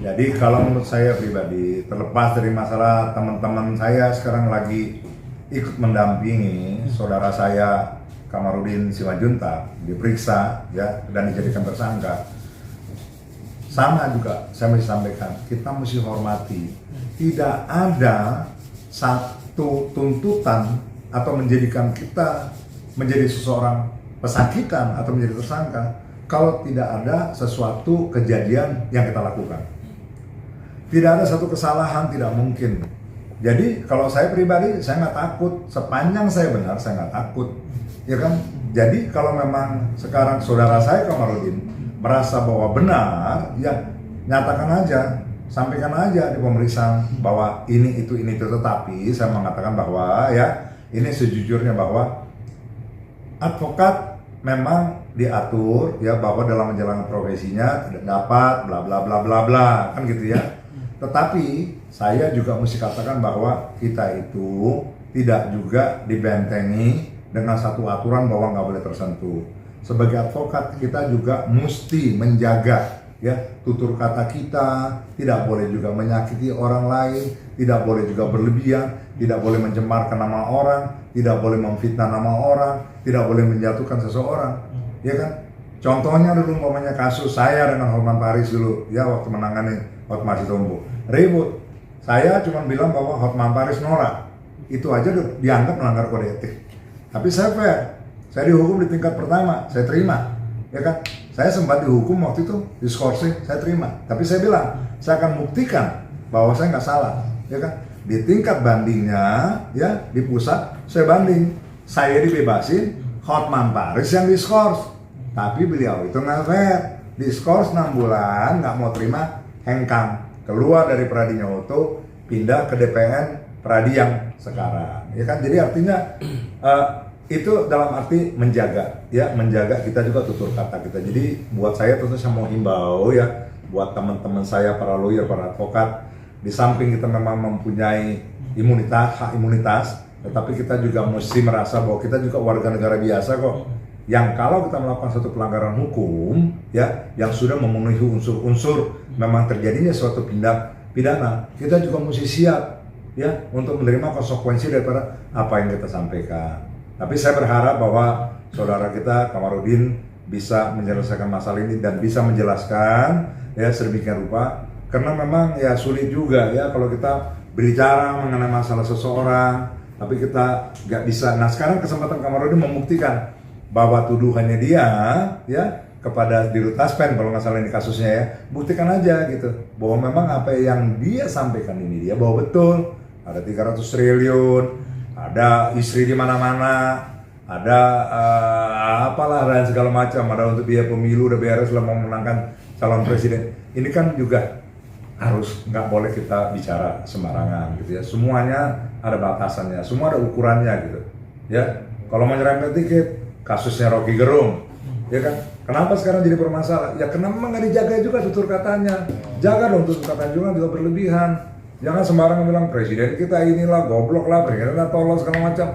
Jadi kalau menurut saya pribadi, terlepas dari masalah teman-teman saya sekarang lagi ikut mendampingi saudara saya Kamarudin Simanjuntak diperiksa ya dan dijadikan tersangka. Sama juga saya mesti sampaikan, kita mesti hormati. Tidak ada satu tuntutan atau menjadikan kita menjadi seseorang pesakitan atau menjadi tersangka kalau tidak ada sesuatu kejadian yang kita lakukan. Tidak ada satu kesalahan, tidak mungkin. Jadi kalau saya pribadi, saya nggak takut. Sepanjang saya benar, saya nggak takut. Ya kan? Jadi kalau memang sekarang saudara saya Kamarudin merasa bahwa benar, ya nyatakan aja, sampaikan aja di pemeriksaan bahwa ini itu. Tetapi saya mengatakan bahwa ya ini sejujurnya bahwa advokat memang diatur ya bahwa dalam menjalankan profesinya tidak dapat bla bla bla bla bla kan gitu ya. Tetapi saya juga mesti katakan bahwa kita itu tidak juga dibentengi dengan satu aturan bahwa nggak boleh tersentuh. Sebagai advokat kita juga mesti menjaga ya tutur kata kita, tidak boleh juga menyakiti orang lain, tidak boleh juga berlebihan, tidak boleh mencemarkan nama orang, tidak boleh memfitnah nama orang, tidak boleh menjatuhkan seseorang, ya kan? Contohnya dulu umpamanya kasus saya dengan Hotman Paris dulu ya waktu menangani Hotman Sitompul ribut. Saya cuma bilang bahwa Hotman Paris norak. Itu aja dianggap melanggar kode etik. Tapi saya fair. Saya dihukum di tingkat pertama, saya terima. Ya kan? Saya sempat dihukum waktu itu di skorsing, saya terima. Tapi saya bilang, saya akan buktikan bahwa saya nggak salah. Ya kan? Di tingkat bandingnya, ya di pusat, saya banding. Saya dibebasin, Hotman Paris yang diskors. Tapi beliau itu nggak fair. Diskors 6 bulan, nggak mau terima, hengkang. Keluar dari Pradi Nyoto, pindah ke DPN Pradi yang sekarang. Ya kan? Jadi artinya itu dalam arti menjaga, ya menjaga kita juga tutur kata kita. Jadi buat saya tentu saya mau himbau ya, buat teman-teman saya para lawyer, para advokat, di samping kita memang mempunyai imunitas, hak imunitas, tetapi kita juga mesti merasa bahwa kita juga warga negara biasa kok. Yang kalau kita melakukan satu pelanggaran hukum, ya, yang sudah memenuhi unsur-unsur memang terjadinya suatu tindak pidana, kita juga mesti siap, ya, untuk menerima konsekuensi daripada apa yang kita sampaikan. Tapi saya berharap bahwa saudara kita Kamarudin bisa menyelesaikan masalah ini dan bisa menjelaskan, ya, sedemikian rupa. Karena memang ya sulit juga ya kalau kita berbicara mengenai masalah seseorang, tapi kita nggak bisa. Nah sekarang kesempatan Kamarudin membuktikan bahwa tuduhannya dia ya kepada Dirut Taspen kalau nggak salah ini kasusnya ya, buktikan aja gitu bahwa memang apa yang dia sampaikan ini dia bahwa betul ada 300 triliun, ada istri di mana-mana, ada apalah dan segala macam, ada untuk biaya pemilu, udah beres lah mau menangkan calon presiden. Ini kan juga harus nggak boleh kita bicara sembarangan gitu ya. Semuanya ada batasannya, semua ada ukurannya gitu ya. Kalau mau nyerempet dikit, kasusnya Rocky Gerung, ya kan? Kenapa sekarang jadi bermasalah? Ya karena memang nggak dijaga juga tutur katanya. Jaga dong tutur katanya juga berlebihan. Jangan sembarangan bilang presiden kita inilah goblok lah, presiden tolol segala macam.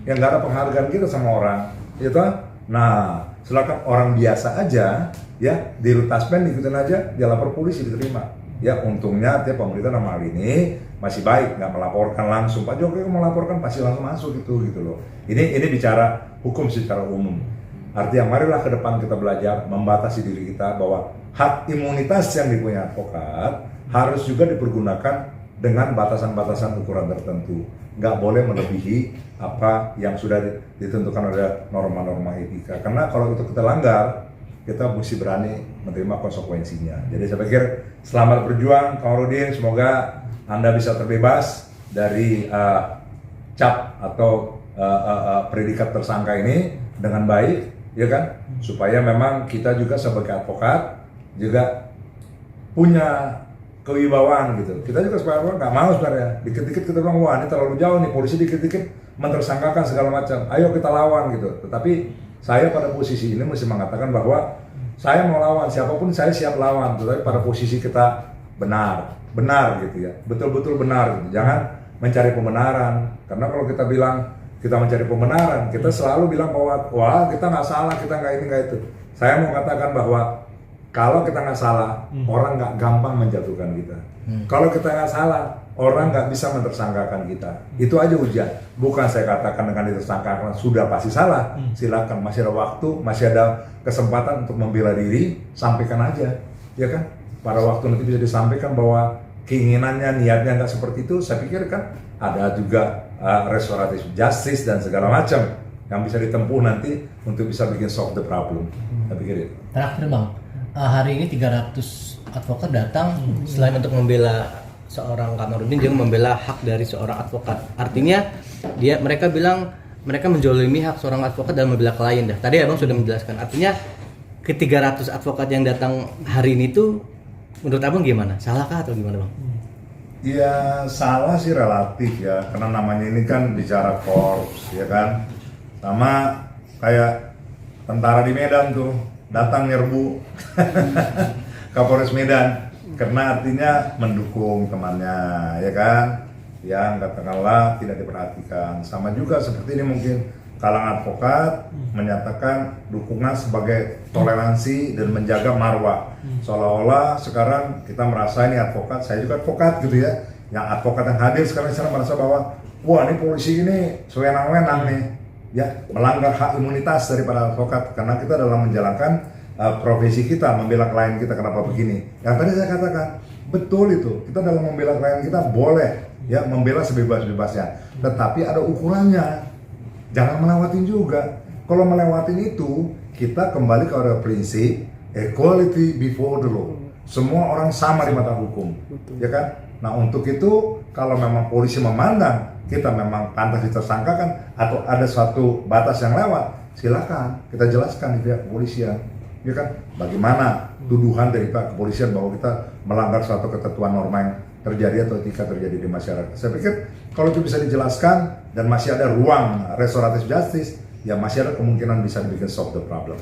Yang nggak ada penghargaan kita sama orang, gitu. Nah, silakan orang biasa aja, ya Dirut Taspen ikutin aja, dia lapor polisi diterima. Ya untungnya artinya pemerintah dalam hal ini masih baik, nggak melaporkan langsung. Pak Jokowi melaporkan pasti langsung masuk gitu loh. Ini bicara hukum secara umum. Artinya marilah ke depan kita belajar membatasi diri kita bahwa hak imunitas yang dipunyai advokat harus juga dipergunakan dengan batasan-batasan ukuran tertentu. Nggak boleh melebihi apa yang sudah ditentukan oleh norma-norma etika. Karena kalau itu kita langgar, kita mesti berani menerima konsekuensinya. Jadi saya pikir selamat berjuang Kamarudin, semoga Anda bisa terbebas dari cap atau predikat tersangka ini dengan baik, ya kan? Supaya memang kita juga sebagai advokat juga punya kewibawaan gitu. Kita juga sebagai advokat nggak mau sebenarnya. Dikit-dikit kita bilang, wah ini terlalu jauh nih, polisi dikit-dikit mentersangkakan segala macam. Ayo kita lawan gitu. Tetapi saya pada posisi ini mesti mengatakan bahwa saya mau lawan, siapapun saya siap lawan. Tetapi pada posisi kita benar gitu ya. Betul-betul benar gitu. Jangan mencari pembenaran. Karena kalau kita bilang kita mencari pembenaran, kita selalu bilang bahwa wah kita nggak salah, kita nggak ini nggak itu. Saya mau katakan bahwa Kalau kita nggak salah, orang nggak gampang menjatuhkan kita. Kalau kita nggak salah, orang nggak bisa mentersangkakan kita. Itu aja ujian. Bukan saya katakan dengan ditersangkakan sudah pasti salah. Silakan, masih ada waktu, masih ada kesempatan untuk membela diri, sampaikan aja, ya kan? Pada waktu nanti bisa disampaikan bahwa keinginannya, niatnya nggak seperti itu. Saya pikir kan ada juga restoratif justice dan segala macam yang bisa ditempuh nanti untuk bisa bikin solve the problem. Saya pikir itu. Terakhir Bang, hari ini 300 advokat datang selain untuk membela seorang Kamarudin juga membela hak dari seorang advokat. Artinya mereka bilang mereka menjolimi hak seorang advokat dan membela klien dah. Tadi Abang sudah menjelaskan. Artinya ke 300 advokat yang datang hari ini tuh menurut Abang gimana? Salahkah atau gimana Bang? Ya salah sih relatif ya, karena namanya ini kan bicara korps ya kan. Sama kayak tentara di Medan tuh datang nyerbu Kapolres Medan karena artinya mendukung temannya ya kan, yang katakanlah tidak diperhatikan. Sama juga seperti ini mungkin kalangan advokat menyatakan dukungan sebagai toleransi dan menjaga marwah, seolah-olah sekarang kita merasa ini advokat, saya juga advokat gitu ya, yang advokat yang hadir sekarang merasa bahwa wah ini polisi ini sewenang-wenang nih ya, melanggar hak imunitas daripada advokat karena kita dalam menjalankan profesi kita, membela klien kita. Kenapa begini? Yang tadi saya katakan betul itu, kita dalam membela klien kita boleh ya membela sebebas-bebasnya, tetapi ada ukurannya, jangan melewatin juga. Kalau melewatin itu, kita kembali kepada prinsip equality before the law, semua orang sama di mata hukum, ya kan? Nah untuk itu, kalau memang polisi memandang kita memang pantas ditersangkakan atau ada suatu batas yang lewat, silakan kita jelaskan di pihak kepolisian, ya kan? Bagaimana tuduhan dari pihak kepolisian bahwa kita melanggar suatu ketentuan norma yang terjadi atau tidak terjadi di masyarakat. Saya pikir kalau itu bisa dijelaskan dan masih ada ruang restoratif justice, ya masih ada kemungkinan bisa dibikin solve the problem.